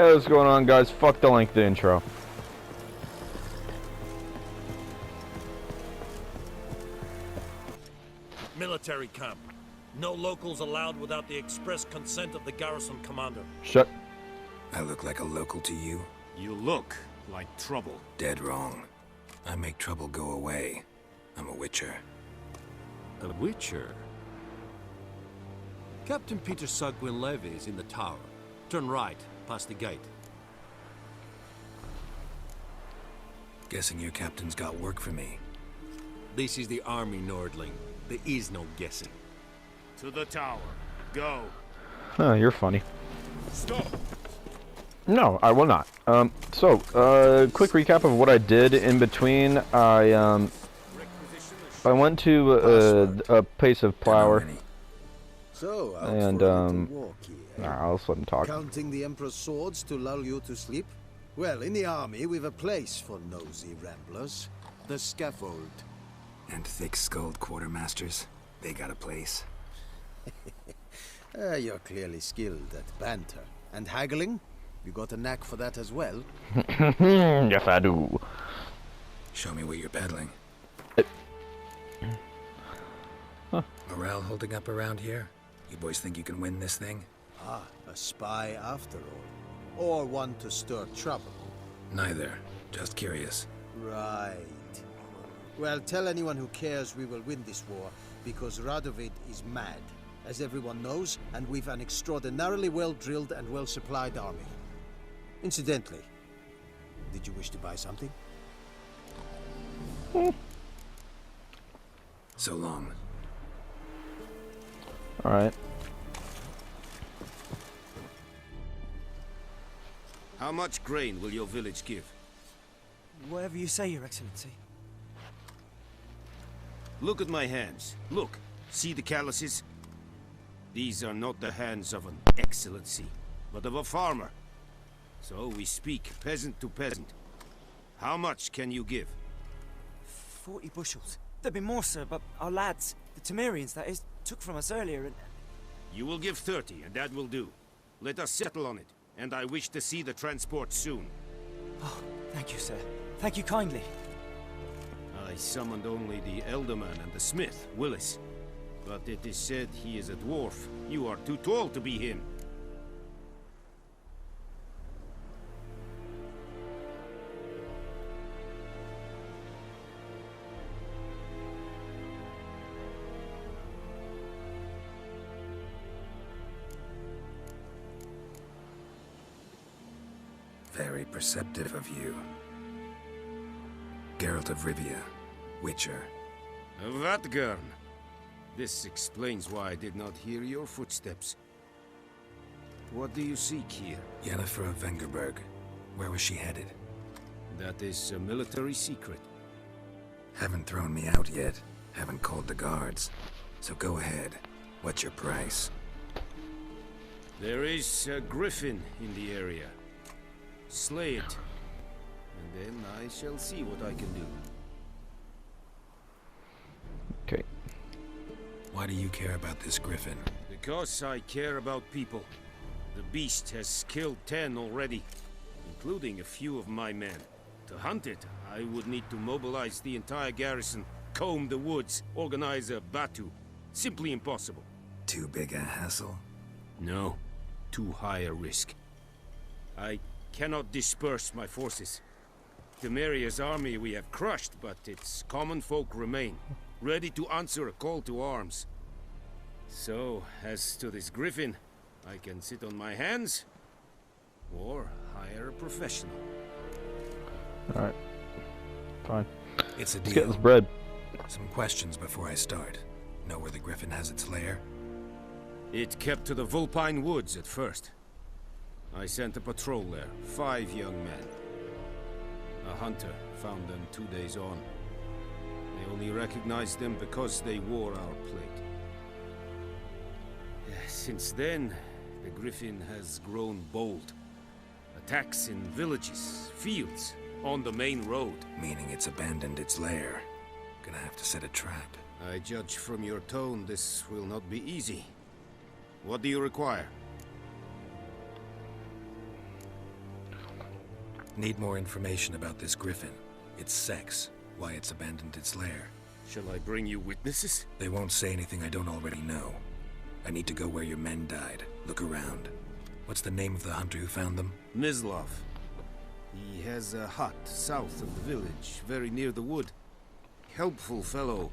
Hey, what's going on, guys? Fuck the length of the intro. Military camp. No locals allowed without the express consent of the garrison commander. Shut. I look like a local to you? You look like trouble. Dead wrong. I make trouble go away. I'm a witcher. A witcher? Captain Peter Sugwin Levy is in the tower. Turn right, past the gate. Guessing your captain's got work for me. This is the army, Nordling. There is no guessing. To the tower. Go. Huh, you're funny. Stop. No, I will not. Quick recap of what I did in between. I went to a pace of plower. So, And, I'll just let him talk. Counting the Emperor's swords to lull you to sleep? Well, in the army, we've a place for nosy ramblers. The scaffold. And thick-skulled quartermasters. They got a place. You're clearly skilled at banter. And haggling? You got a knack for that as well? Yes, I do. Show me what you're peddling. Huh. Morale holding up around here? You boys think you can win this thing? Ah, a spy after all. Or one to stir trouble. Neither. Just curious. Right. Well, tell anyone who cares we will win this war, because Radovid is mad, as everyone knows, and we've an extraordinarily well-drilled and well-supplied army. Incidentally, did you wish to buy something? So long. Alright. How much grain will your village give? Whatever you say, Your Excellency. Look at my hands. Look. See the calluses? These are not the hands of an excellency, but of a farmer. So we speak peasant to peasant. How much can you give? 40 bushels. There'd be more, sir, but our lads, the Temerians, that is, took from us earlier and... You will give 30, and that will do. Let us settle on it, and I wish to see the transport soon. Oh, thank you, sir. Thank you kindly. I summoned only the Elderman and the smith, Willis. But it is said he is a dwarf. You are too tall to be him. Very perceptive of you. Geralt of Rivia, Witcher. Vatgern. This explains why I did not hear your footsteps. What do you seek here? Yennefer of Vengerberg. Where was she headed? That is a military secret. Haven't thrown me out yet. Haven't called the guards. So go ahead. What's your price? There is a griffin in the area. Slay it, and then I shall see what I can do. Okay. Why do you care about this griffin? Because I care about people. The beast has killed 10 already, including a few of my men. To hunt it, I would need to mobilize the entire garrison, comb the woods, organize a batu. Simply impossible. Too big a hassle? No, too high a risk. I cannot disperse my forces. Temeria's army we have crushed, but its common folk remain, ready to answer a call to arms. So, as to this griffin, I can sit on my hands, or hire a professional. Alright. Fine. It's a Let's get deal. this bread. Some questions before I start. Know where the griffin has its lair? It kept to the Vulpine Woods at first. I sent a patrol there, 5 young men. A hunter found them 2 days on. They only recognized them because they wore our plate. Since then, the griffin has grown bold. Attacks in villages, fields, on the main road. Meaning it's abandoned its lair. Gonna have to set a trap. I judge from your tone this will not be easy. What do you require? Need more information about this griffin. Its sex, why it's abandoned its lair. Shall I bring you witnesses? They won't say anything I don't already know. I need to go where your men died. Look around. What's the name of the hunter who found them? Mislov. He has a hut south of the village, very near the wood. Helpful fellow.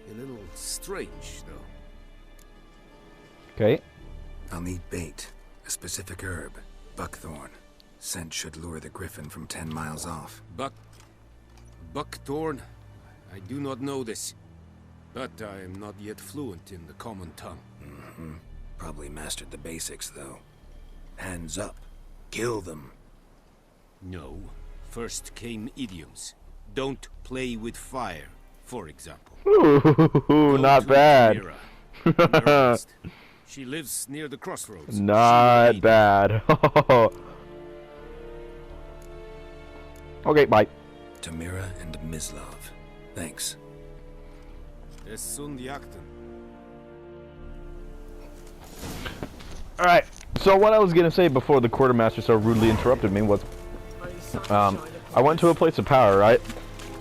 A little strange, though. Okay. I'll need bait. A specific herb. Buckthorn. Scent should lure the griffin from 10 miles off. Buckthorn? I do not know this. But I am not yet fluent in the common tongue. Probably mastered the basics, though. Hands up. Kill them. No. First came idioms. Don't play with fire, for example. Ooh, Go not to bad. Tamira. Earnest. She lives near the crossroads. Not bad. Okay, bye. Tamira and Mislov. Thanks. Es sunt jakten. Alright, so what I was gonna say before the quartermaster so rudely interrupted me was, I went to a place of power, right?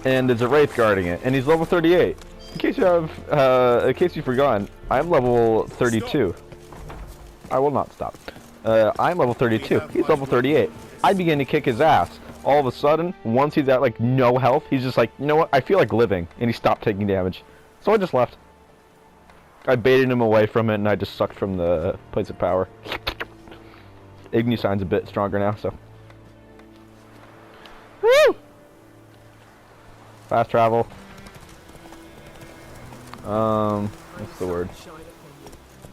And there's a wraith guarding it, and he's level 38. In case you've forgotten, I'm level 32. I will not stop. I'm level 32. He's level 38. I begin to kick his ass. All of a sudden, once he's at like no health, he's just like, you know what? I feel like living, and he stopped taking damage. So I just left. I baited him away from it, and I just sucked from the place of power. Igni sign's a bit stronger now, so. Woo! Fast travel. What's the word?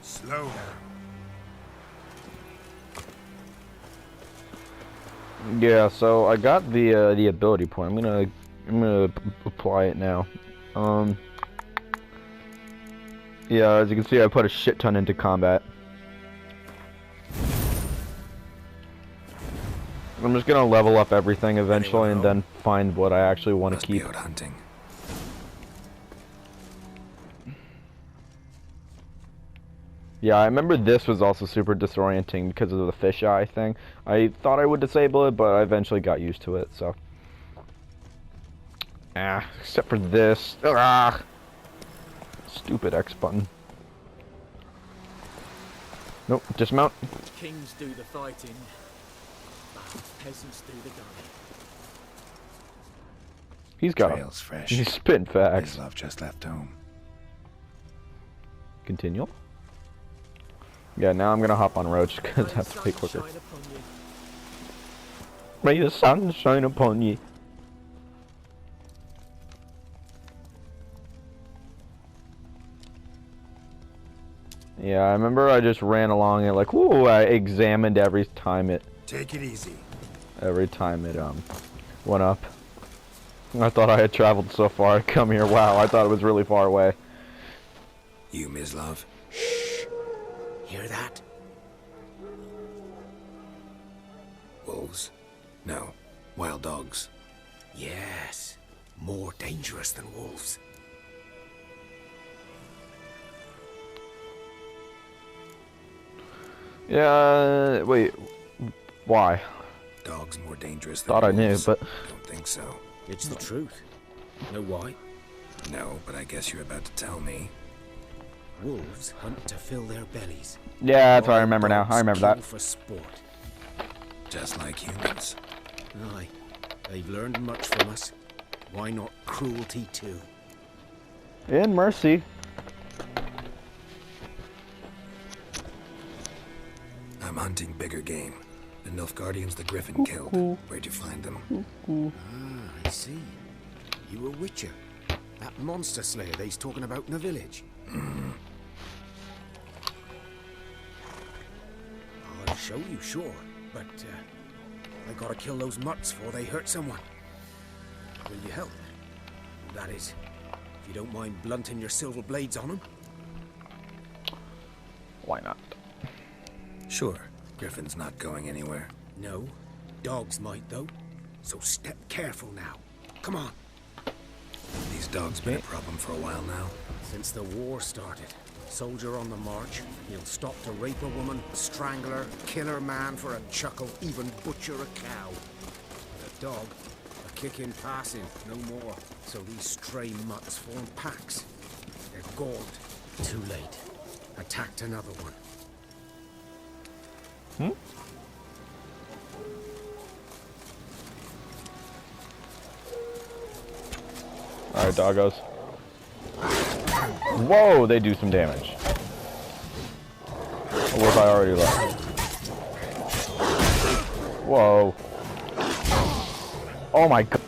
Slow down. Yeah, so I got the ability point. I'm gonna apply it now. Yeah, as you can see, I put a shit ton into combat. I'm just gonna level up everything eventually, and then find what I actually want to keep. Must be out hunting. Yeah, I remember this was also super disorienting because of the fisheye thing. I thought I would disable it, but I eventually got used to it, so. Except for this. Stupid X button. Nope, dismount. Kings do the fighting, peasants do the gunning. He's got Trail's fresh. He's spitting facts. Mislov just left home. Continue. Yeah, now I'm gonna hop on Roach because I have to play quicker. May the sun shine upon ye. Yeah, I remember I just ran along it like, whoo, I examined every time it Take it easy. went up. I thought I had traveled so far to come here. Wow, I thought it was really far away. You, Mislov. Hear that? Wolves? No. Wild dogs. Yes. More dangerous than wolves. Yeah, wait, why? Dogs more dangerous than Thought I knew, wolves. but Don't think so. It's the truth. Know why? No, but I guess you're about to tell me. Wolves hunt to fill their bellies. yeah, that's what I remember now. I remember that. Kill for sport. Just like humans. Aye. They've learned much from us. Why not cruelty too? In mercy. I'm hunting bigger game. The Nilfgaardians the Griffin killed. Where'd you find them? I see. You a witcher. That monster slayer they's talking about in the village. I'll show you, sure. But, I gotta kill those mutts before they hurt someone. Will you help? That is, if you don't mind blunting your silver blades on them. Why not? Sure. Griffin's not going anywhere. No. Dogs might, though. So step careful now. Come on. These dogs been a problem for a while now. Since the war started, soldier on the march, he'll stop to rape a woman, strangle her, kill her man for a chuckle, even butcher a cow. dog. A kick in passing, no more. So these stray mutts form packs. They're galled. Too late. Attacked another one. Alright, doggos. Whoa, they do some damage. Or was I already left? Whoa. Oh my god.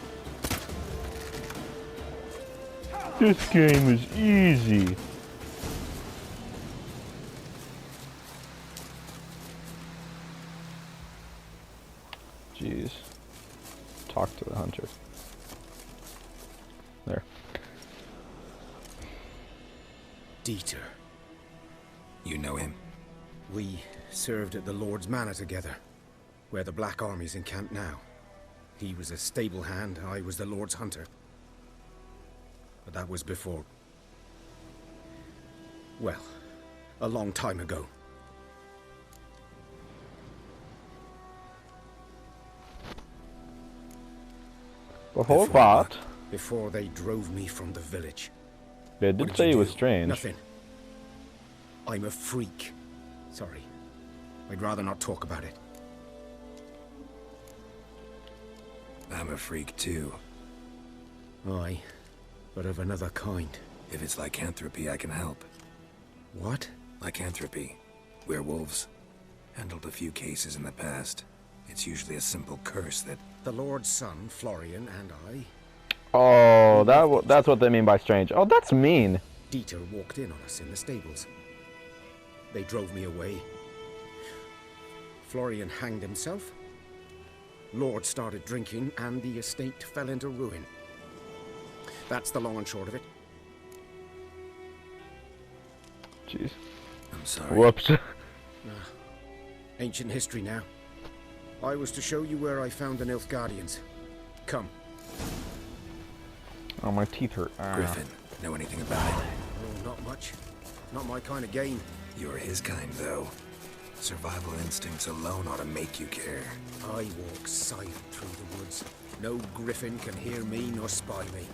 This game is easy. Jeez. Talk to the hunter. There. Dieter. You know him? We served at the Lord's Manor together, where the Black Army's encamped now. He was a stable hand, I was the Lord's hunter. But that was before... well, a long time ago. Before what? Before they drove me from the village. They What did did say you it was do? strange. Nothing. I'm a freak. Sorry. I'd rather not talk about it. I'm a freak too. Aye, but of another kind. If it's lycanthropy, I can help. What? Lycanthropy. Werewolves. Handled a few cases in the past. It's usually a simple curse that... The Lord's son, Florian, and I... Oh, that's what they mean by strange. Oh, that's mean. Dieter walked in on us in the stables. They drove me away. Florian hanged himself. Lord started drinking, and the estate fell into ruin. That's the long and short of it. Jeez. I'm sorry. Whoops. Ancient history now. I was to show you where I found the Nilfgaardians. Come. Oh, my teeth hurt. Griffin, know anything about it? Oh, not much. Not my kind of game. You're his kind, though. Survival instincts alone ought to make you care. I walk silent through the woods. No griffin can hear me nor spy me.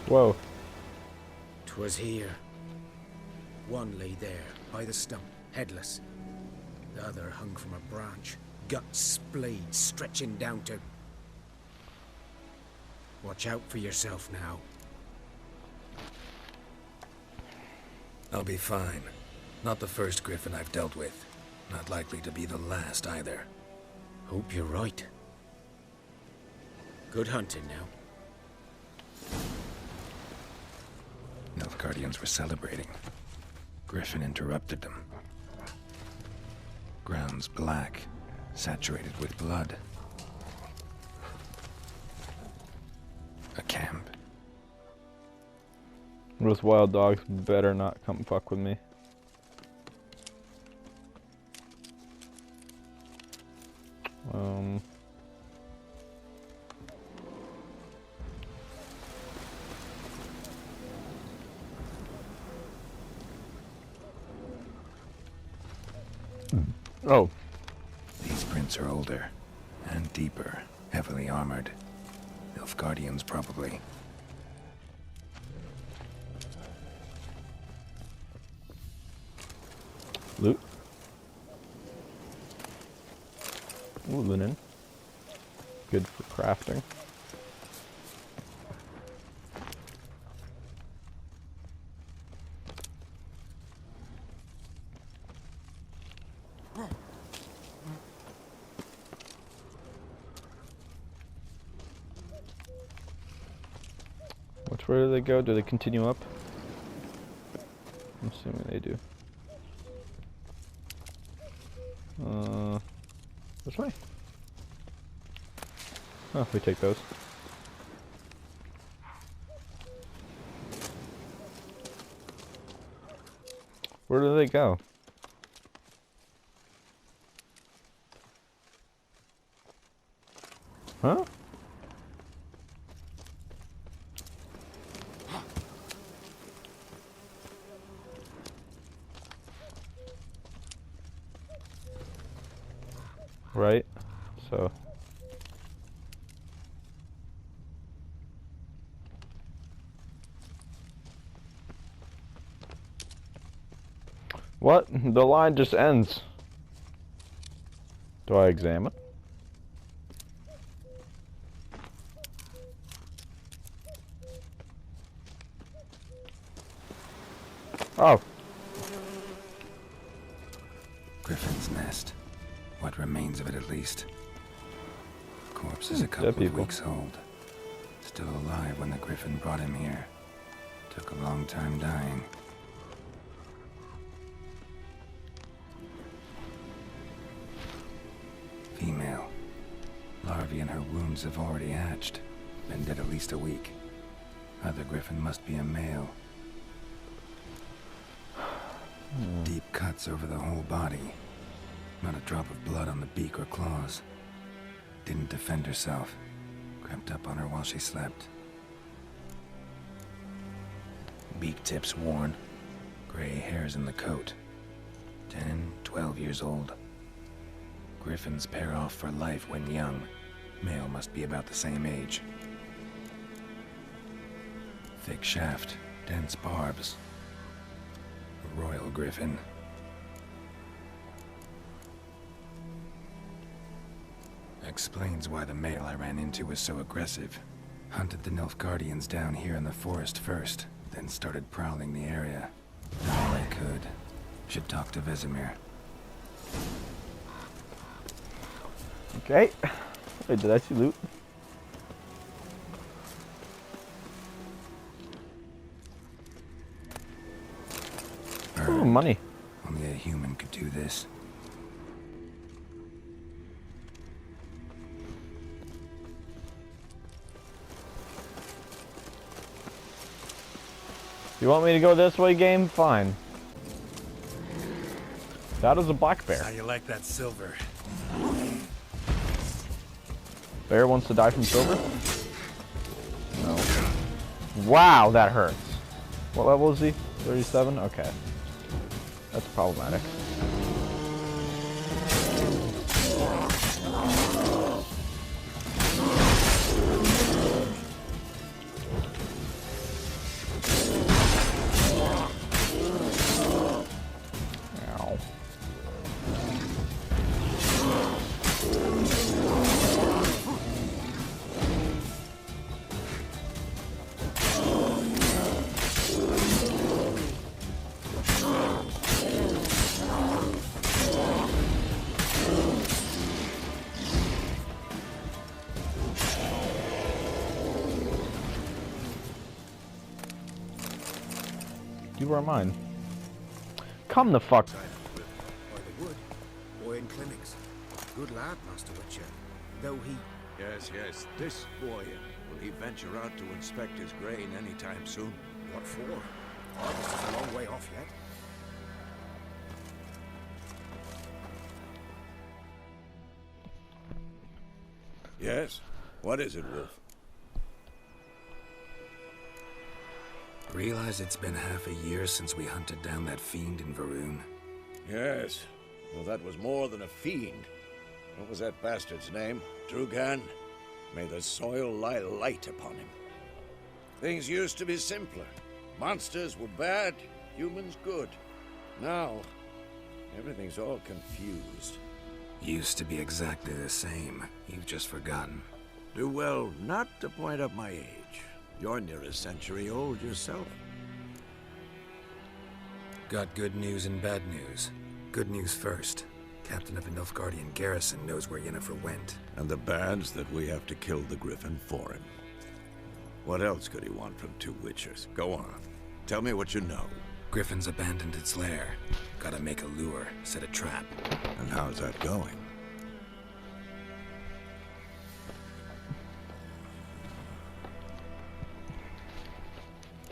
Whoa. 'Twas here. One lay there, by the stump, headless. The other hung from a branch, guts splayed, stretching down to... Watch out for yourself now. I'll be fine. Not the first griffin I've dealt with. Not likely to be the last, either. Hope you're right. Good hunting now. Nilfgaardians were celebrating. Griffin interrupted them. Ground's black, saturated with blood. A camp. Those wild dogs better not come fuck with me. Oh. These prints are older and deeper, heavily armored. Nilfgaardians, probably. Loot. Ooh, linen. Good for crafting. Which way do they go? Do they continue up? I'm assuming they do. Which way? Oh, we take those. Where do they go? Huh? Right? So... What? The line just ends. Do I examine? Oh. Griffin's nest. What remains of it, at least. Corpse is a couple dead of people. weeks old. Still alive when the Griffin brought him here. Took a long time dying. Female. Larvae in her wounds have already hatched. Been dead at least a week. Other Griffin must be a male. Deep cuts over the whole body. Not a drop of blood on the beak or claws. Didn't defend herself. Crept up on her while she slept. Beak tips worn. Gray hairs in the coat. 10, 12 years old. Griffins pair off for life when young. Male must be about the same age. Thick shaft, dense barbs. A royal griffin. Explains why the male I ran into was so aggressive. Hunted the Nilfgaardians down here in the forest first, then started prowling the area. Done all I could. Should talk to Vesemir. Okay. Wait, did I see loot? Ooh, money. Only a human could do this. You want me to go this way, game? Fine. That is a black bear. How you like that silver? Bear wants to die from silver? No. Wow, that hurts. What level is he? 37? Okay. That's problematic. Ow. You are mine. Come the fuck. By the wood, boy in clinics. Good lad, Master Witcher. Though he... Yes, yes, this boy. Will he venture out to inspect his grain anytime soon? What for? Harvest is a long way off yet. Yes? What is it, Wolf? Realize it's been half a year since we hunted down that fiend in Varun. Yes. Well, that was more than a fiend. What was that bastard's name? Drugan? May the soil lie light upon him. Things used to be simpler. Monsters were bad, humans good. Now, everything's all confused. Used to be exactly the same. You've just forgotten. Do well not to point up my age. You're near a century old yourself. Got good news and bad news. Good news first. Captain of a Nilfgaardian garrison knows where Yennefer went. And the bad's that we have to kill the Griffin for him. What else could he want from two Witchers? Go on. Tell me what you know. Griffin's abandoned its lair. Gotta make a lure, set a trap. And how's that going?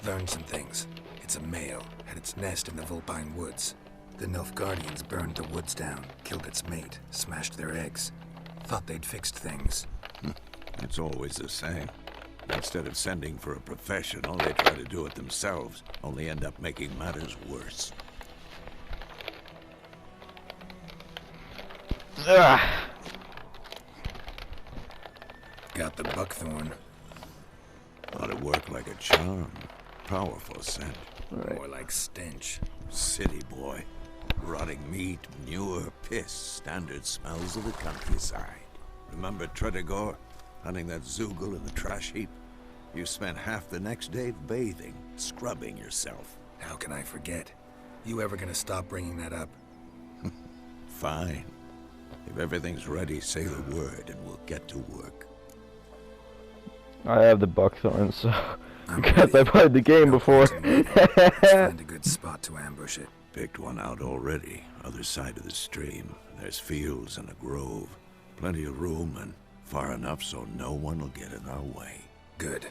Learned some things. It's a male, had its nest in the Vulpine Woods. The Nilfgaardians burned the woods down, killed its mate, smashed their eggs. Thought they'd fixed things. It's always the same. Instead of sending for a professional, they try to do it themselves, only end up making matters worse. Ugh. Got the buckthorn. Ought to work like a charm. Powerful scent. More like stench. City boy. Rotting meat, manure, piss. Standard smells of the countryside. Remember Tredegor? Hunting that Zoogle in the trash heap? You spent half the next day bathing, scrubbing yourself. How can I forget? You ever gonna stop bringing that up? Fine. If everything's ready, say the word and we'll get to work. I have the buckthorn, so I'm because ready. I played the game No before. point in moving. Let's find a good spot to ambush it. Picked one out already, other side of the stream. There's fields and a grove. Plenty of room and far enough so no one will get in our way. Good.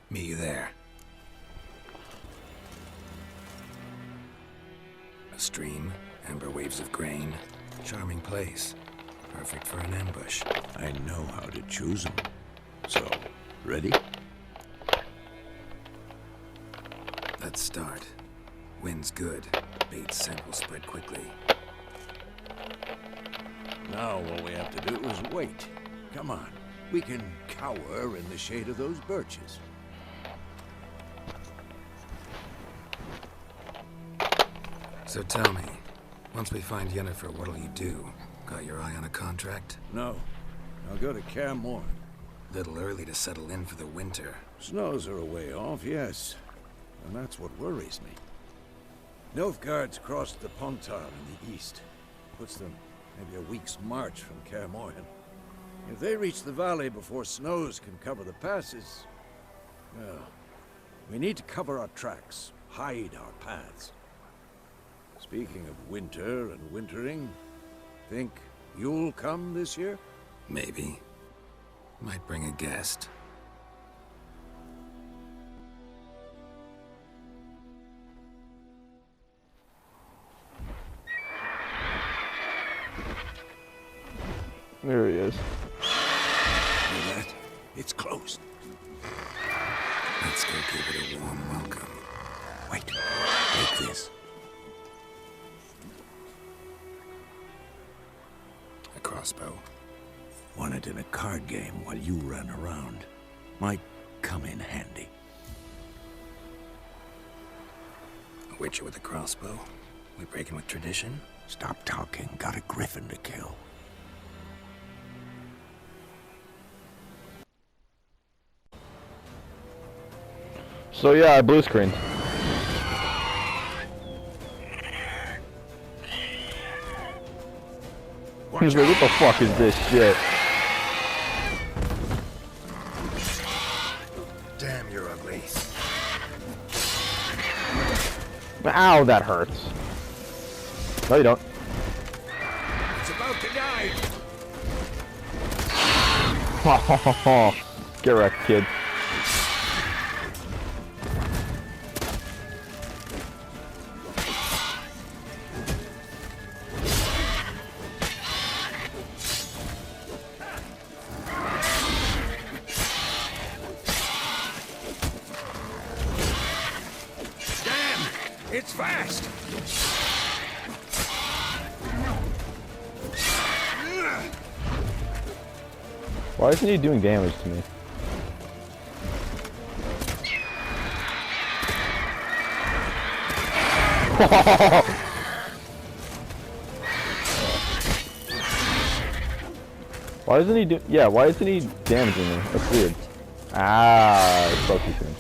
Meet you there. A stream, amber waves of grain. Charming place. Perfect for an ambush. I know how to choose them. So, ready? Let's start. Wind's good. Bait's scent will spread quickly. Now all we have to do is wait. Come on. We can cower in the shade of those birches. So tell me, once we find Yennefer, what'll you do? Got your eye on a contract? No. I'll go to Kaer Morhen. Little early to settle in for the winter. Snows are a way off, yes. And that's what worries me. Nilfgaard's crossed the Pontar in the east. Puts them maybe a week's march from Kaer Morhen. If they reach the valley before snows can cover the passes, well, we need to cover our tracks, hide our paths. Speaking of winter and wintering, think you'll come this year? Maybe. Might bring a guest. There he is. Hear that? It's closed. Let's go give it a warm welcome. Wait, take this. A crossbow. Won it in a card game while you ran around. Might come in handy. A witcher with a crossbow. We breaking with tradition? Stop talking. Got a griffin to kill. So yeah, I blue screened. He's like, what the fuck is this shit? Damn, you're ugly. Ow, that hurts. No, you don't. It's about to die. Get wrecked, kid. It's fast! Why isn't he doing damage to me? Why isn't he yeah, why isn't he damaging me? That's weird. Ah, it's so too soon.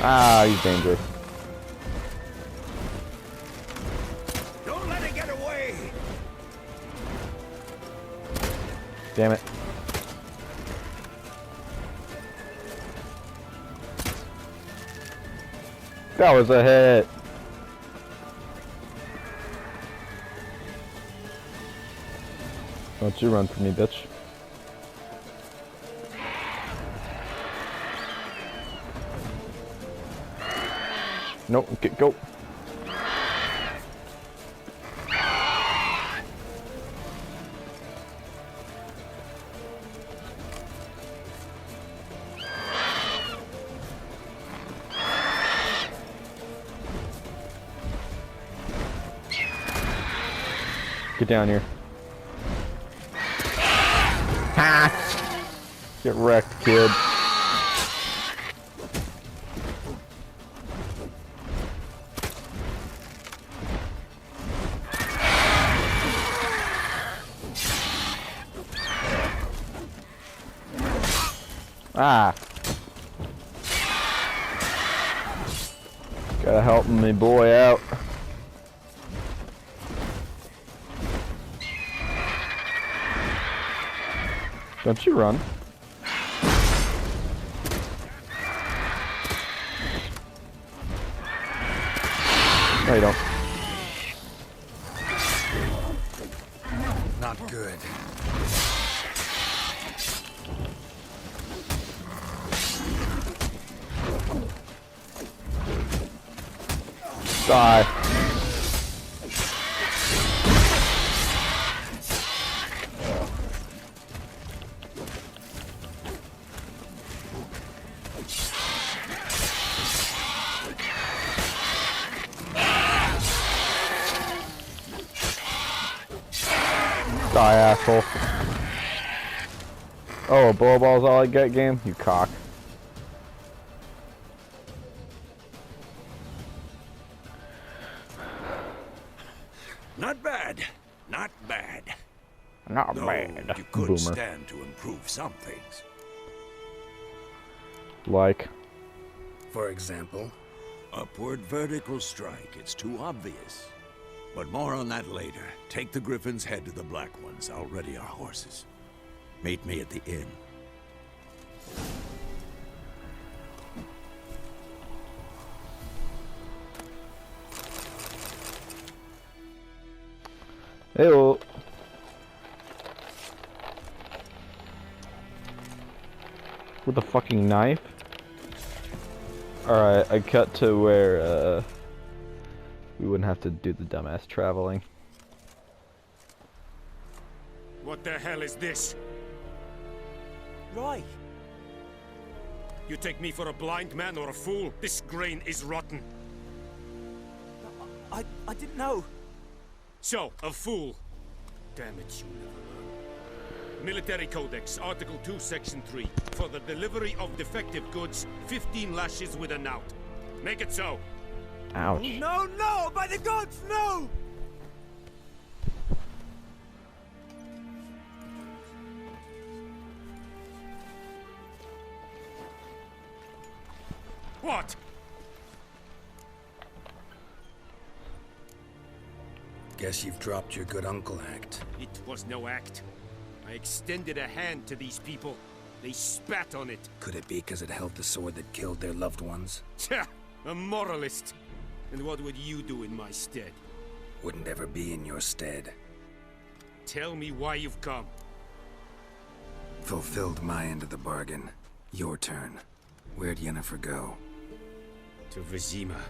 Ah, he's dangerous. Don't let it get away! Damn it. That was a hit. Don't you run from me, bitch. Nope, go. Get down here. Ha! Get wrecked, kid. Ah. Gotta help me boy out. Don't you run. No, you don't. Not good. Die. Die, asshole. Oh, a blow ball's all I get, game? You cock. Not bad. Not bad. Not Though bad. you could Boomer. stand to improve some things. Like. For example, Upward vertical strike. It's too obvious. But more on that later. Take the Griffin's head to the Black Ones. I'll ready our horses. Meet me at the inn. Hey-oh. With a fucking knife? Alright, I cut to where, we wouldn't have to do the dumbass traveling. What the hell is this? Right. You take me for a blind man or a fool? This grain is rotten. I didn't know. So, a fool. Damn it, you never learn. Military Codex, Article 2, Section 3. For the delivery of defective goods, 15 lashes with a knout. Make it so. Ouch. No, no! By the gods, no! What? guess you've dropped your good uncle act. It was no act. I extended a hand to these people. They spat on it. Could it be because it held the sword that killed their loved ones? Tja, a moralist. And what would you do in my stead? Wouldn't ever be in your stead. Tell me why you've come. Fulfilled my end of the bargain. Your turn. Where'd Yennefer go? To Vizima.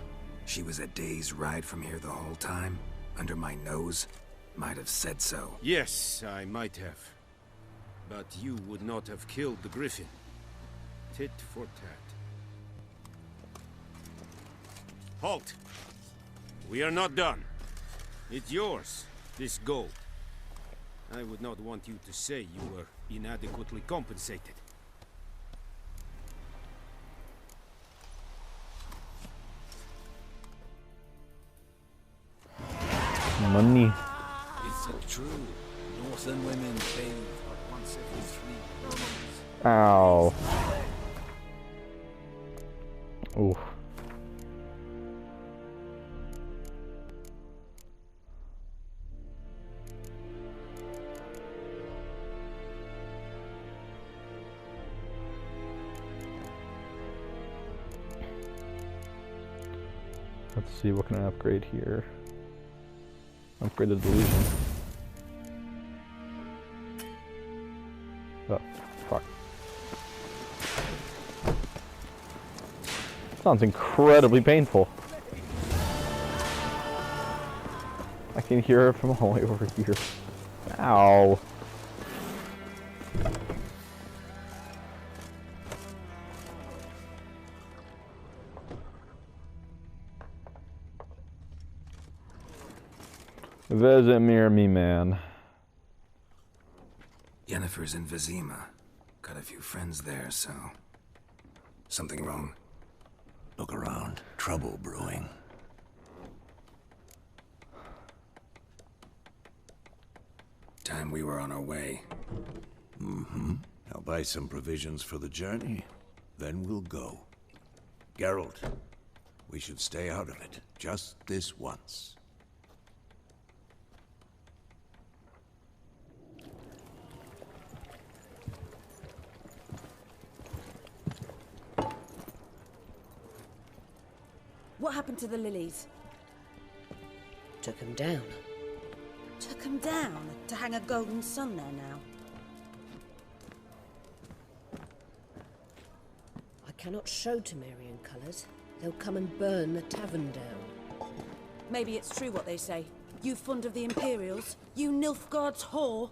She was a day's ride from here the whole time? Under my nose? Might have said so. Yes, I might have. But you would not have killed the Griffin. Tit for tat. Halt! We are not done. It's yours, this gold. I would not want you to say you were inadequately compensated. Money. Is it true? Northern women bathe but once every 3 hours. Ow. Oof. Let's see, what can I upgrade here? Upgrade the delusion. Oh, fuck. Sounds incredibly painful. I can hear it from all the way over here. Ow. Vesemir me, man. Yennefer's in Vizima. Got a few friends there, so... Something wrong? Look around. Trouble brewing. Time we were on our way. Mm-hmm. I'll buy some provisions for the journey. Then we'll go. Geralt, we should stay out of it. Just this once. What happened to the lilies? Took him down. Took them down to hang a golden sun there now. I cannot show Temerian colours. They'll come and burn the tavern down. Maybe it's true what they say. You fond of the Imperials? You Nilfgaard's whore?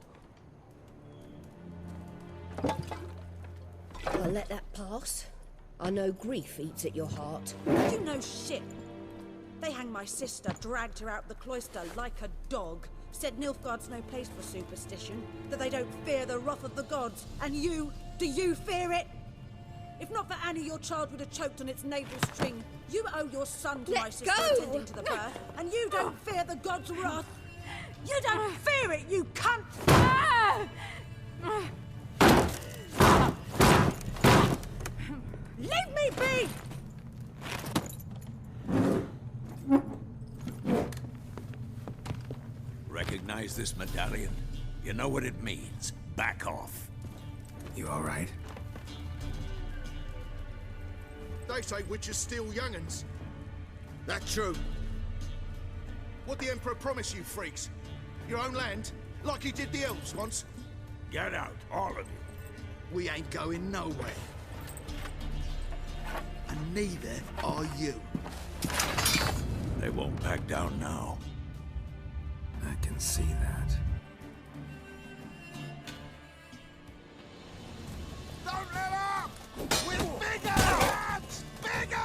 I'll let that pass. I know grief eats at your heart. You know shit. They hanged my sister, dragged her out the cloister like a dog. Said Nilfgaard's no place for superstition, that they don't fear the wrath of the gods. And you, do you fear it? If not for Annie, your child would have choked on its navel string. You owe your son to my sister attending to the birth, and you don't fear the gods' wrath. You don't fear it, you cunt! Leave me be! Recognize this medallion? You know what it means. Back off. You all right? They say witches steal young'uns. That true. What the Emperor promise you, freaks? Your own land? Like he did the elves once? Get out, all of you. We ain't going nowhere. And neither are you. They won't back down now. I can see that. Don't let up! We're bigger! Hands! Bigger!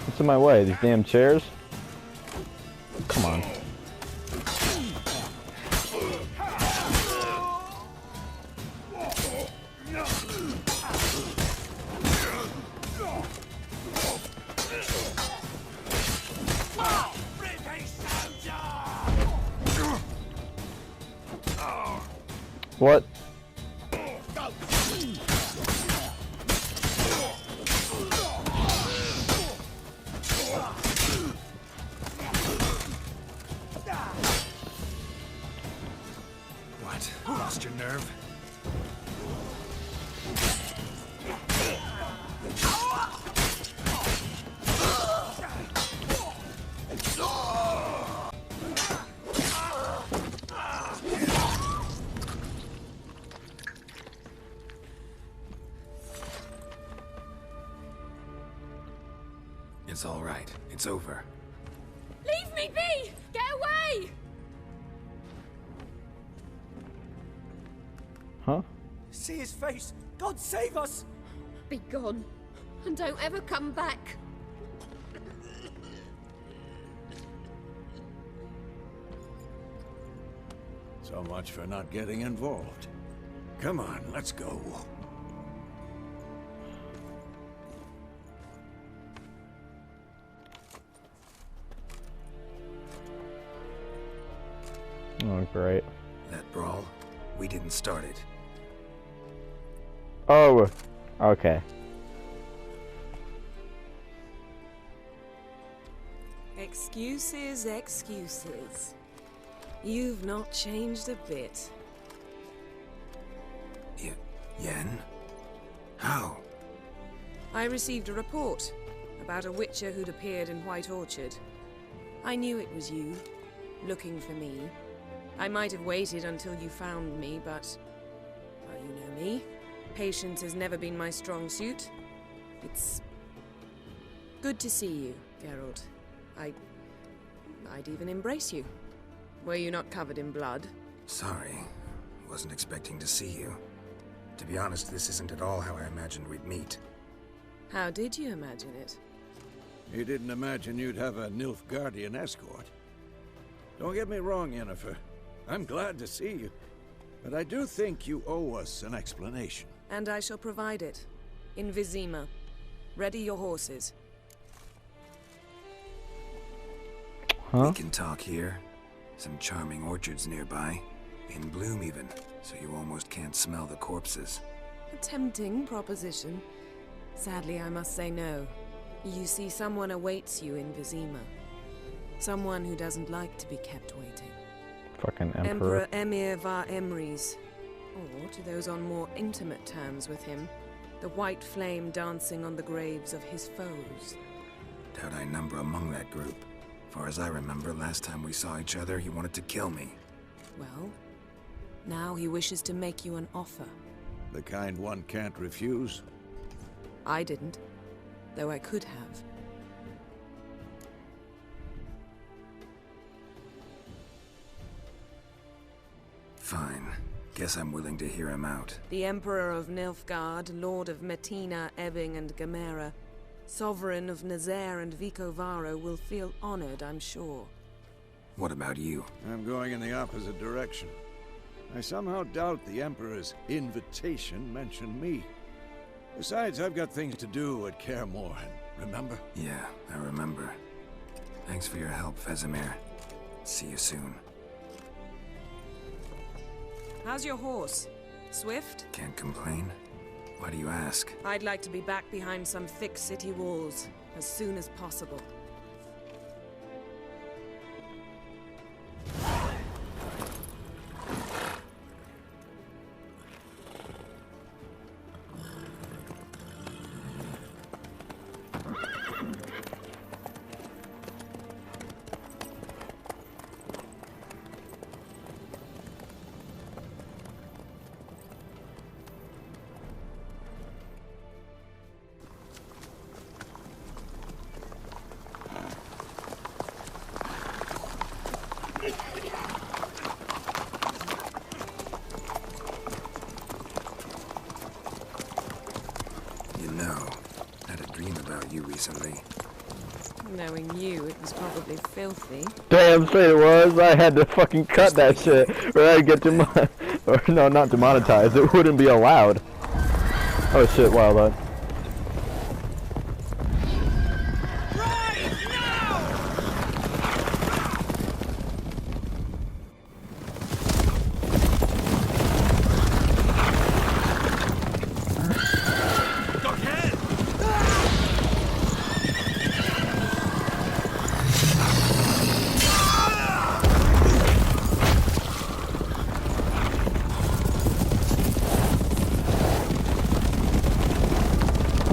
What's in my way? These damn chairs? Come on. What? What? Lost your nerve? It's all right. It's over. Leave me be! Get away! Huh? See his face! God save us! Be gone. And don't ever come back. So much for not getting involved. Come on, let's go. Oh, great. That brawl, we didn't start it. Oh, okay. Excuses, excuses. You've not changed a bit. Yen? How? I received a report about a witcher who'd appeared in White Orchard. I knew it was you, looking for me. I might have waited until you found me, but... well, you know me. Patience has never been my strong suit. It's... good to see you, Geralt. I'd even embrace you. Were you not covered in blood? Sorry. Wasn't expecting to see you. To be honest, this isn't at all how I imagined we'd meet. How did you imagine it? You didn't imagine you'd have a Nilfgaardian escort. Don't get me wrong, Yennefer. I'm glad to see you. But I do think you owe us an explanation. And I shall provide it. In Vizima. Ready your horses. Huh? We can talk here. Some charming orchards nearby. In bloom even, so you almost can't smell the corpses. A tempting proposition. Sadly, I must say no. You see, someone awaits you in Vizima. Someone who doesn't like to be kept waiting. Fucking Emperor Emir var Emrys. Or, to those on more intimate terms with him, the white flame dancing on the graves of his foes. Doubt I number among that group. Far as I remember, last time we saw each other, he wanted to kill me. Well, now he wishes to make you an offer. The kind one can't refuse. I didn't, though I could have. Fine. Guess I'm willing to hear him out. The Emperor of Nilfgaard, Lord of Metina, Ebbing, and Gamera, Sovereign of Nazaire and Vicovaro will feel honored, I'm sure. What about you? I'm going in the opposite direction. I somehow doubt the Emperor's invitation mentioned me. Besides, I've got things to do at Kaer Morhen, remember? Yeah, I remember. Thanks for your help, Vesemir. See you soon. How's your horse? Swift? Can't complain. Why do you ask? I'd like to be back behind some thick city walls as soon as possible. Recently. Knowing you, it was probably filthy. Damn straight it was. I had to fucking cut that shit, or I'd get or no, not demonetized. It wouldn't be allowed. Oh shit! Wow, that.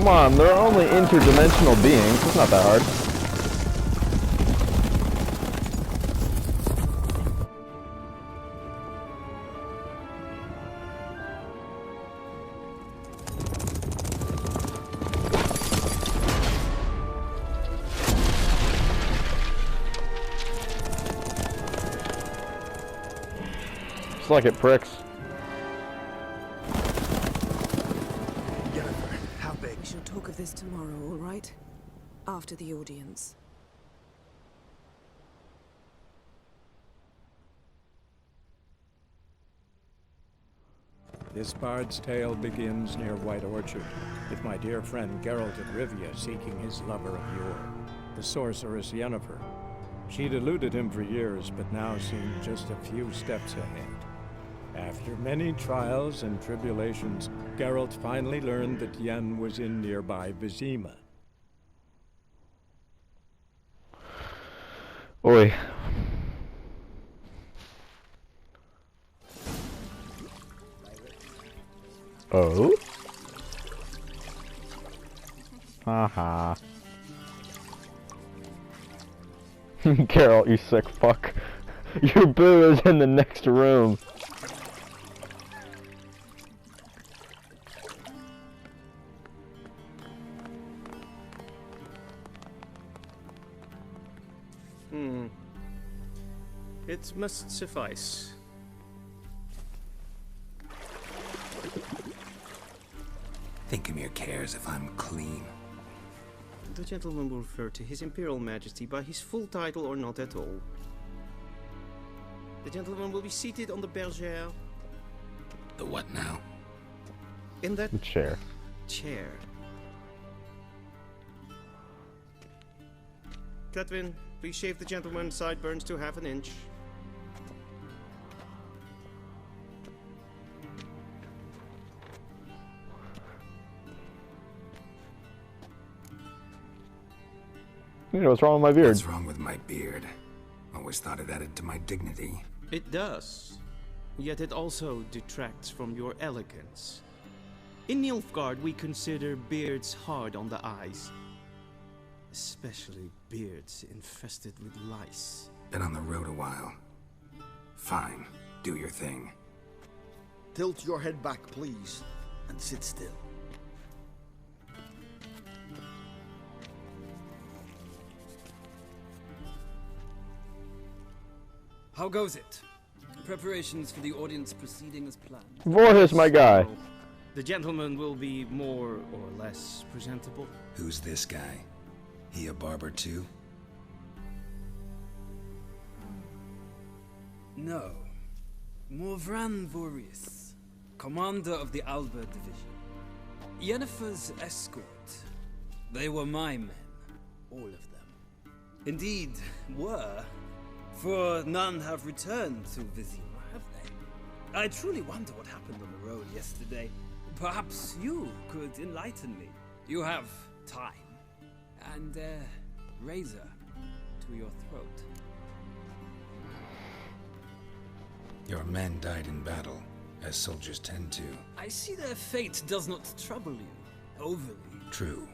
Come on, they're only interdimensional beings. It's not that hard. It's like it pricks. We shall talk of this tomorrow, all right? After the audience. This bard's tale begins near White Orchard, with my dear friend Geralt of Rivia seeking his lover of yore, the sorceress Yennefer. She'd eluded him for years, but now seemed just a few steps ahead. After many trials and tribulations, Geralt finally learned that Yen was in nearby Vizima. Oi. Oh? Haha. Geralt, you sick fuck. Your boo is in the next room. It must suffice. Thinkamere cares if I'm clean. The gentleman will refer to His Imperial Majesty by his full title or not at all. The gentleman will be seated on the bergère. The what now? In that The chair. chair. Cletwin, please shave the gentleman's sideburns to half an inch. You know, what's wrong with my beard? What's wrong with my beard? Always thought it added to my dignity. It does. Yet it also detracts from your elegance. In Nilfgaard, we consider beards hard on the eyes. Especially beards infested with lice. Been on the road a while. Fine, do your thing. Tilt your head back, please, and sit still. How goes it? Preparations for the audience proceeding as planned. Vorhis, my guy. So, the gentleman will be more or less presentable. Who's this guy? He a barber too? No. Morvran Vorius, commander of the Alba division. Yennefer's escort. They were my men. All of them. Indeed, were. For none have returned to Vizima, have they? I truly wonder what happened on the road yesterday. Perhaps you could enlighten me. You have time. And a razor to your throat. Your men died in battle, as soldiers tend to. I see their fate does not trouble you overly. True,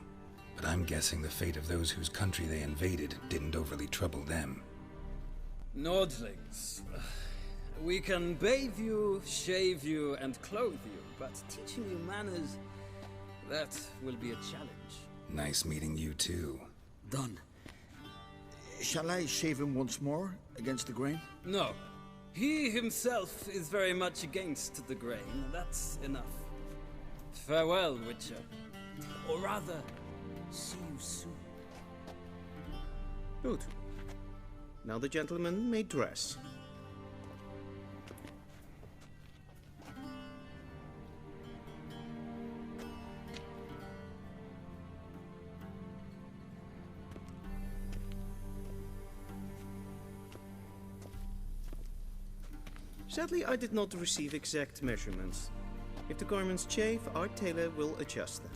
but I'm guessing the fate of those whose country they invaded didn't overly trouble them. Nordlings. We can bathe you, shave you, and clothe you, but teaching you manners, that will be a challenge. Nice meeting you too. Done. Shall I shave him once more, against the grain? No. He himself is very much against the grain. That's enough. Farewell, Witcher. Or rather, see you soon. Good. Now the gentleman may dress. Sadly, I did not receive exact measurements. If the garments chafe, our tailor will adjust them.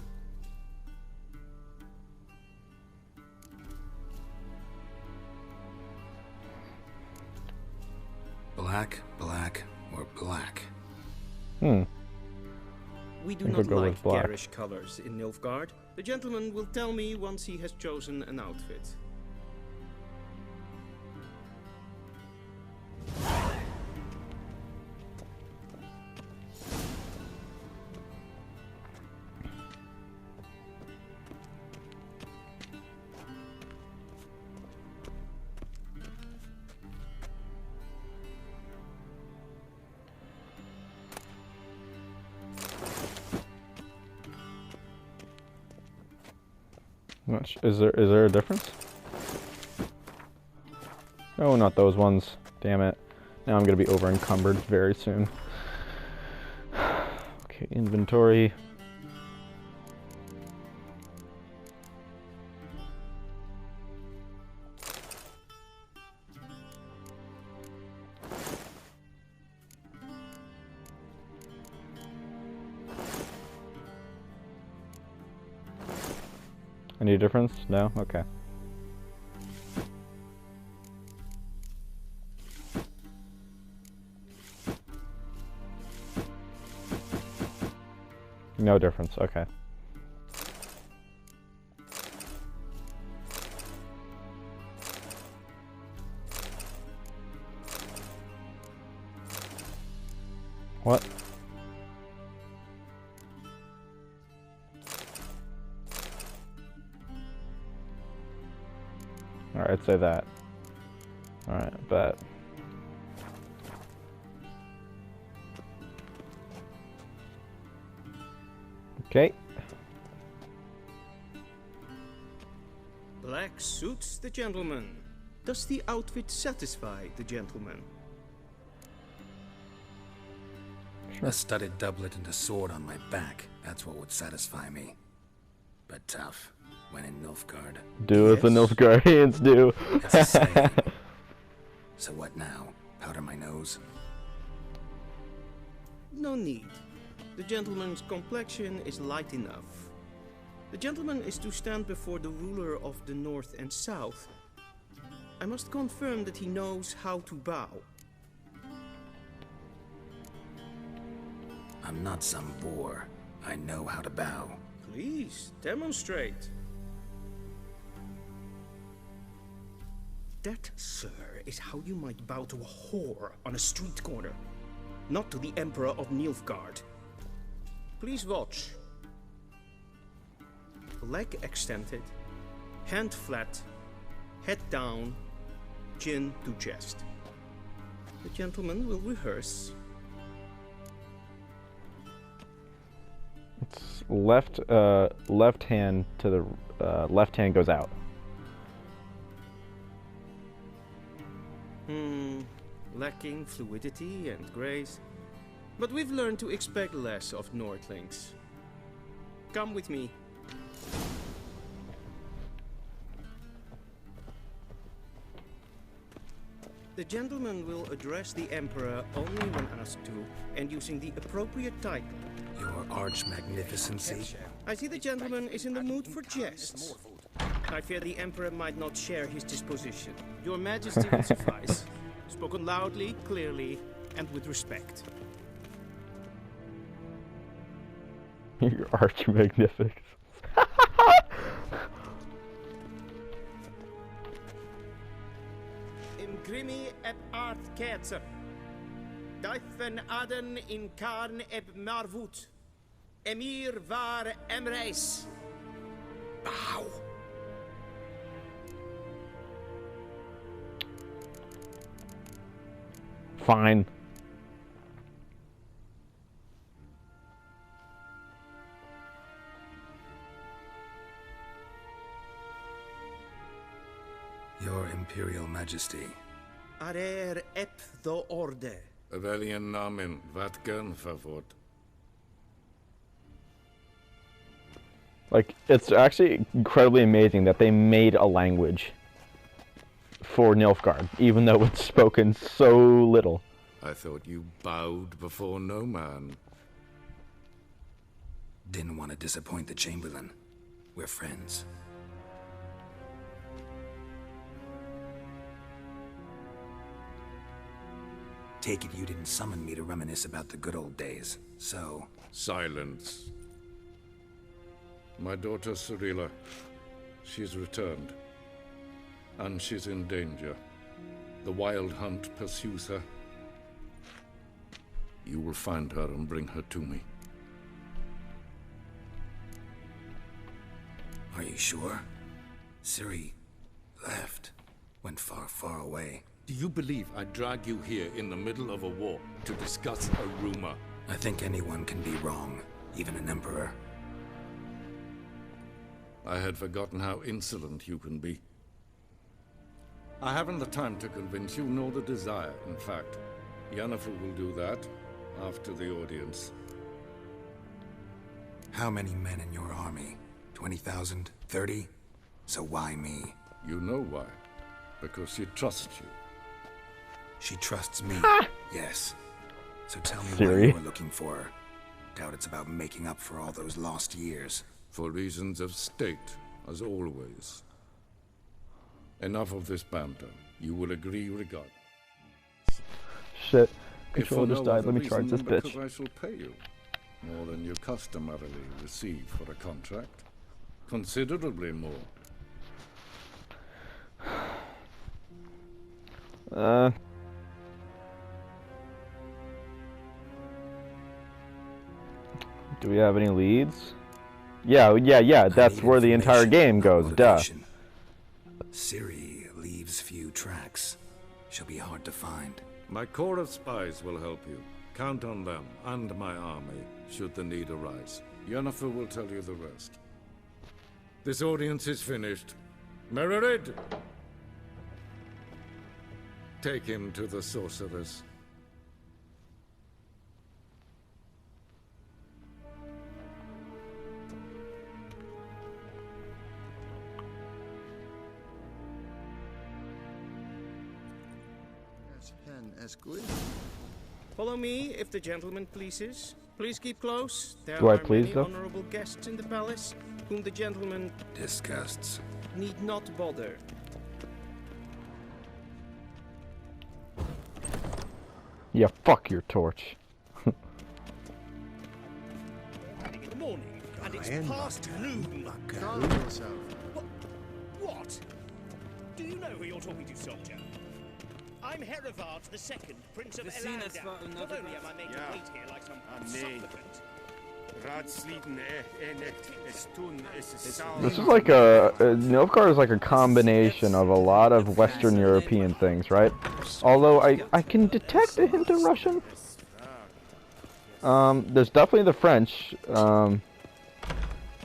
Black, black, or black? We do not like garish colors in Nilfgaard. The gentleman will tell me once he has chosen an outfit. Is there a difference? No, not those ones. Damn it. Now I'm gonna be over encumbered very soon. Okay, inventory. Any difference? No? Okay. No difference, okay. What? Alright, I'd say that. Alright, bet. Okay. Black suits the gentleman. Does the outfit satisfy the gentleman? A studded doublet and a sword on my back. That's what would satisfy me. But tough, when in Nilfgaard. Do as the Nilfgaardians do. It's a saying. So what now? Powder my nose? No need. The gentleman's complexion is light enough. The gentleman is to stand before the ruler of the North and South. I must confirm that he knows how to bow. I'm not some boor. I know how to bow. Please, demonstrate. That, sir, is how you might bow to a whore on a street corner, not to the Emperor of Nilfgaard. Please watch. Leg extended, hand flat, head down, chin to chest. The gentleman will rehearse. It's left hand to the left hand goes out. Lacking fluidity and grace. But we've learned to expect less of Nordlings. Come with me. The gentleman will address the Emperor only when asked to, and using the appropriate title. Your arch-magnificency? I see the gentleman is in the mood for jests. I fear the Emperor might not share his disposition. Your Majesty will suffice. Spoken loudly, clearly, and with respect. Your arch-magnificence. Grimi eb art ketzer. Duifen aden in karn eb marvoet. Emir var emreis. Bow. Fine. Your Imperial Majesty. Arer ep the orde. Velian namen, vatgen favort. Like, it's actually incredibly amazing that they made a language for Nilfgaard, even though it's spoken so little. I thought you bowed before no man. Didn't want to disappoint the Chamberlain. We're friends. Take it you didn't summon me to reminisce about the good old days, so... Silence. My daughter Cirilla, she's returned. And she's in danger. The Wild Hunt pursues her. You will find her and bring her to me. Are you sure? Ciri left. Went far, far away. Do you believe I'd drag you here in the middle of a war to discuss a rumor? I think anyone can be wrong, even an emperor. I had forgotten how insolent you can be. I haven't the time to convince you, nor the desire, in fact. Yennefer will do that after the audience. How many men in your army? 20,000? 30? So why me? You know why. Because she trusts you. She trusts me, yes. So tell me Ciri. what you're looking for. Doubt it's about making up for all those lost years. For reasons of state, as always. Enough of this banter. You will agree regardless. Shit. If Controller for just no died. other Let me charge reason this than because bitch. I shall pay you more than you customarily receive for a contract. Considerably more. Do we have any leads? Yeah, that's where the entire game goes, duh. Ciri leaves few tracks. She'll be hard to find. My corps of spies will help you. Count on them, and my army, should the need arise. Yennefer will tell you the rest. This audience is finished. Mererid! Take him to the sorcerers. Follow me, if the gentleman pleases. Please keep close. There Do I are please, many though? honorable guests in the palace, whom the gentleman Disgusts. need not bother. Yeah, fuck your torch. In the morning, and it's past noon. Calm yourself. What? Do you know who you're talking to, soldier? I'm Herivard II, Prince of Elanda. Not only am I made to wait here like some supplicant. This is like a Nilfgaard is like a combination of a lot of Western European things, right? Although I can detect a hint of Russian. There's definitely the French. Oh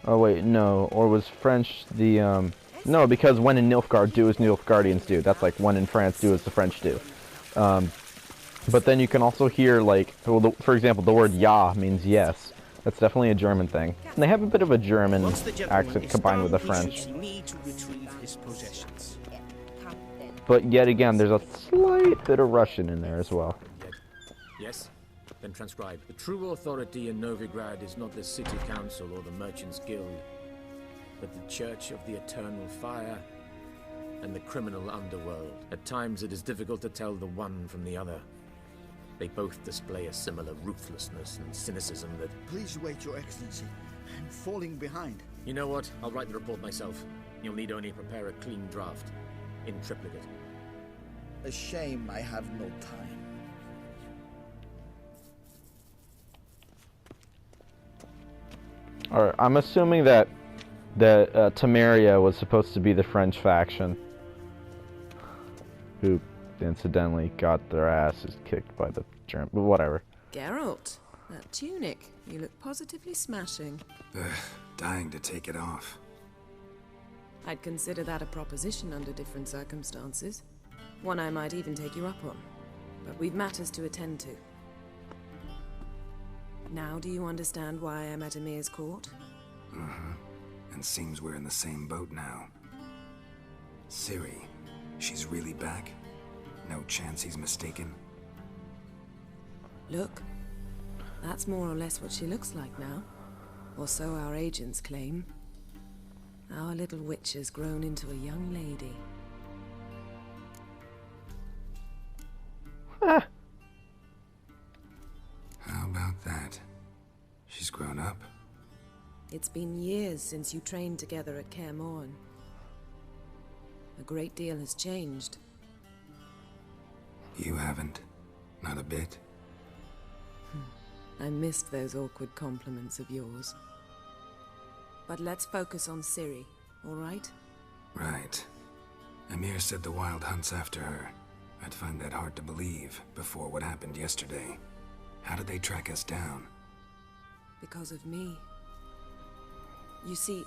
wait, no, or was French the no, because when in Nilfgaard, do as Nilfgaardians do. That's like when in France, do as the French do. But then you can also hear like, well, for example, the word "ja" means yes. That's definitely a German thing. And they have a bit of a German accent combined with the French. But yet again, there's a slight bit of Russian in there as well. Yes? Then transcribe. The true authority in Novigrad is not the city council or the merchants' guild, but the Church of the Eternal Fire and the criminal underworld. At times it is difficult to tell the one from the other. They both display a similar ruthlessness and cynicism that... Please wait, Your Excellency. I'm falling behind. You know what? I'll write the report myself. You'll need only prepare a clean draft. In triplicate. A shame I have no time. Alright, I'm assuming that Temeria was supposed to be the French faction, who incidentally got their asses kicked by the German, but whatever. Geralt, that tunic. You look positively smashing. Dying to take it off. I'd consider that a proposition under different circumstances. One I might even take you up on. But we've matters to attend to. Now do you understand why I'm at Emir's court? Mm-hmm. And seems we're in the same boat now. Ciri, she's really back? No chance he's mistaken? Look, that's more or less what she looks like now. Or so our agents claim. Our little witch has grown into a young lady. How about that? She's grown up? It's been years since you trained together at Kaer Morhen. A great deal has changed. You haven't? Not a bit? I missed those awkward compliments of yours. But let's focus on Ciri, all right? Right. Emir said the Wild Hunt's after her. I'd find that hard to believe before what happened yesterday. How did they track us down? Because of me. You see,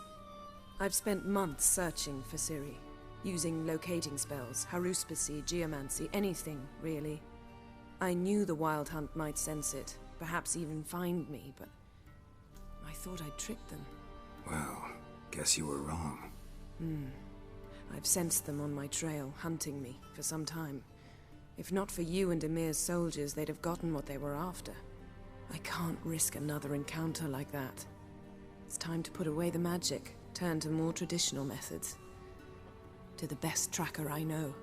I've spent months searching for Ciri, using locating spells, haruspicy, geomancy, anything, really. I knew the Wild Hunt might sense it, perhaps even find me, but I thought I'd tricked them. Well, guess you were wrong. I've sensed them on my trail, hunting me, for some time. If not for you and Emir's soldiers, they'd have gotten what they were after. I can't risk another encounter like that. It's time to put away the magic, turn to more traditional methods. To the best tracker I know.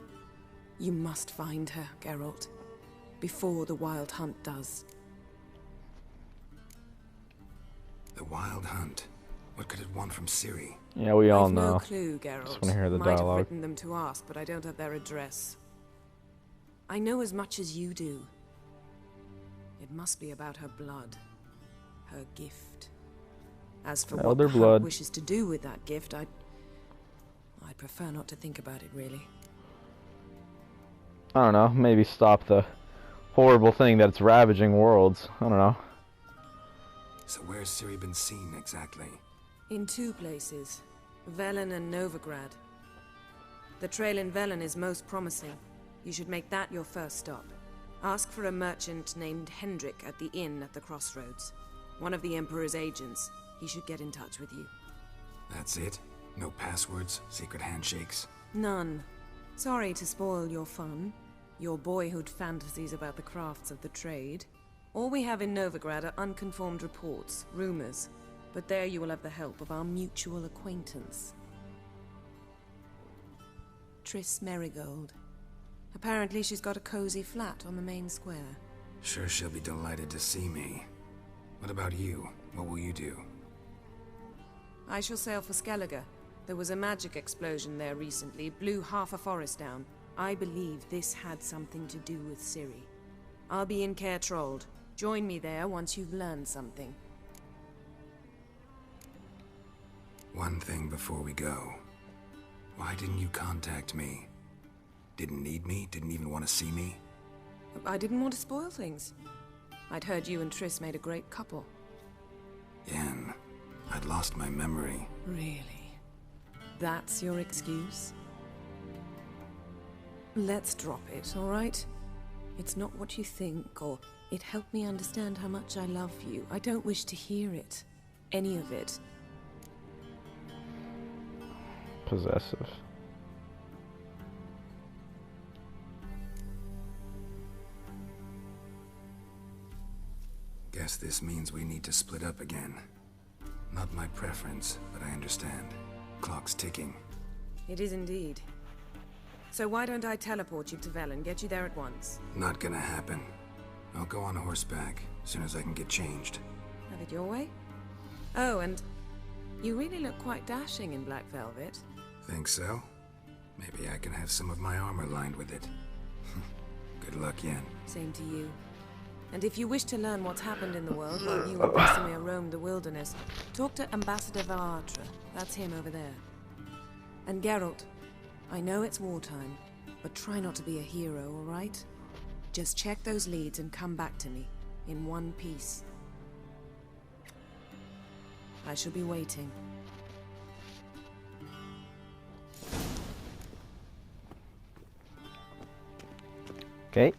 You must find her, Geralt. Before the Wild Hunt does. The Wild Hunt? What could it want from Ciri? Yeah, we all I've know. no clue, Geralt. Just want to hear the Might have dialogue. written them to ask, but I don't have their address. I know as much as you do. It must be about her blood. Her gift. As for what Elder the Hunt blood. wishes to do with that gift, I'd prefer not to think about it, really. I don't know, maybe stop the horrible thing that's ravaging worlds. I don't know. So where's Ciri been seen exactly? In two places. Velen and Novigrad. The trail in Velen is most promising. You should make that your first stop. Ask for a merchant named Hendrik at the inn at the crossroads. One of the Emperor's agents. He should get in touch with you. That's it? No passwords? Secret handshakes? None. Sorry to spoil your fun. Your boyhood fantasies about the crafts of the trade. All we have in Novigrad are unconfirmed reports, rumors. But there you will have the help of our mutual acquaintance. Triss Merigold. Apparently she's got a cozy flat on the main square. Sure she'll be delighted to see me. What about you? What will you do? I shall sail for Skellige. There was a magic explosion there recently, blew half a forest down. I believe this had something to do with Ciri. I'll be in Caer Trold. Join me there once you've learned something. One thing before we go. Why didn't you contact me? Didn't need me? Didn't even want to see me? I didn't want to spoil things. I'd heard you and Triss made a great couple. Yen, I'd lost my memory. Really? That's your excuse? Let's drop it, all right? It's not what you think, or it helped me understand how much I love you. I don't wish to hear it. Any of it. Possessive. Guess this means we need to split up again. Not my preference, but I understand. Clock's ticking. It is indeed. So why don't I teleport you to Velen, get you there at once? Not gonna happen. I'll go on horseback, as soon as I can get changed. Have it your way? Oh, and you really look quite dashing in black velvet. Think so? Maybe I can have some of my armor lined with it. Good luck, Yen. Same to you. And if you wish to learn what's happened in the world while you and Vesemir roamed the wilderness, talk to Ambassador Valatra. That's him over there. And Geralt, I know it's wartime, but try not to be a hero, all right? Just check those leads and come back to me, in one piece. I shall be waiting. Okay.